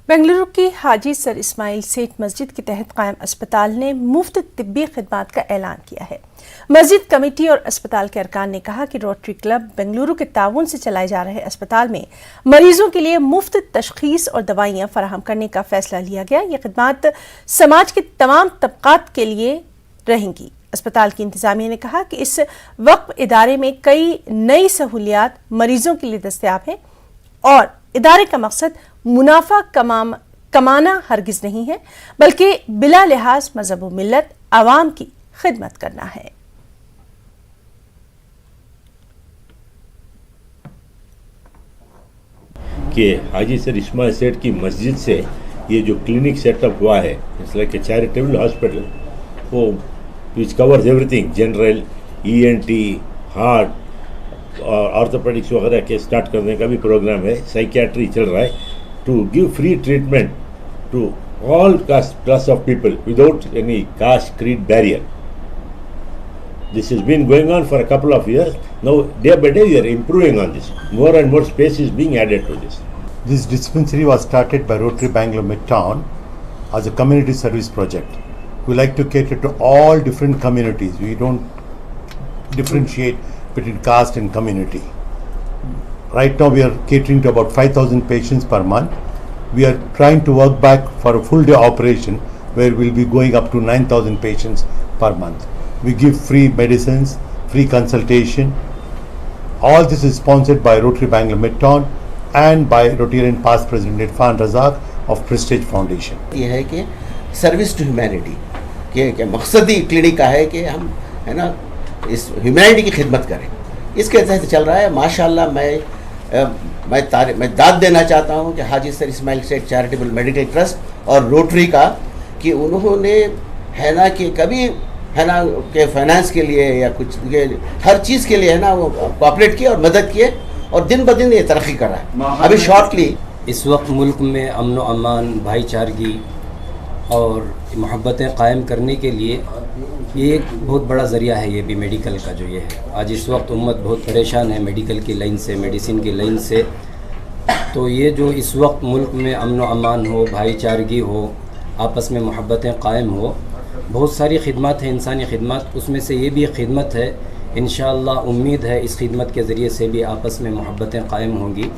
बेंगलुरु की हाजी सर इस्माइल सेठ मस्जिद के तहत कायम अस्पताल ने मुफ्त तिब्बी खिदमात का ऐलान किया है। मस्जिद कमेटी और अस्पताल के अरकान ने कहा कि रोटरी क्लब बेंगलुरु के ताउन से चलाए जा रहे अस्पताल में मरीजों के लिए मुफ्त तशखीस और दवाइयाँ फराहम करने का फैसला लिया गया। ये खिदमात समाज के तमाम तबकात के लिए रहेंगी। अस्पताल की इंतजामिया ने कहा कि इस वक्फ इदारे में कई नई सहूलियात मरीजों के लिए दस्तयाब हैं और इदारे का मकसद मुनाफा कमाना हरगिज नहीं है, बल्कि बिला लिहाज मजहब व मिल्लत आवाम की खिदमत करना है। कि हाजी सर इस्माइल सेठ की मस्जिद से ये जो क्लिनिक सेटअप हुआ है, it's like a charitable hospital, वो which covers everything, general, ENT, heart और ऑर्थोपेडिक्स वगैरह के स्टार्ट करने का भी प्रोग्राम है। साइकियाट्री चल रहा है to give free treatment to all class of people without any caste creed barrier. This has been going on for a couple of years. Now, day by day, we are improving on this. More and more space is being added to this. This dispensary was started by Rotary Bangalore Midtown as a community service project. We like to cater to all different communities. We don't differentiate between caste and community. Right now, we are catering to about 5,000 patients per month. We are trying to work back for a full day operation where we'll be going up to 9,000 patients per month. We give free medicines, free consultation. All this is sponsored by Rotary Bangalore Midtown and by Rotarian past President Irfan Razak of Prestige Foundation. ये है कि service to humanity के मकसद ही clinic का है कि हम है ना इस ह्यूमैनिटी की खिदमत करें। इसके तहत चल रहा है। माशाल्लाह मैं दाद देना चाहता हूँ कि हाजी सर इस्माइल सेठ चैरिटेबल मेडिकल ट्रस्ट और रोटरी का कि उन्होंने है ना कि कभी है ना के फाइनेंस के लिए या कुछ हर चीज़ के लिए है ना वो कोऑपरेट किए और मदद किए और दिन ब दिन ये तरक्की कर रहा है। अभी शॉर्टली इस वक्त मुल्क में अमन व अमान, भाईचारगी और मोहब्बतें कायम करने के लिए ये एक बहुत बड़ा ज़रिया है। ये भी मेडिकल का जो ये है, आज इस वक्त उम्मत बहुत परेशान है मेडिकल की लाइन से, मेडिसिन की लाइन से। तो ये जो इस वक्त मुल्क में अमन व अमान हो, भाईचारगी हो, आपस में मोहब्बतें कायम हो, बहुत सारी खिदमत है, इंसानी खिदमत, उसमें से ये भी खिदमत है। इंशाअल्लाह उम्मीद है इस खिदमत के ज़रिए से भी आपस में मोहब्बतें कायम होंगी।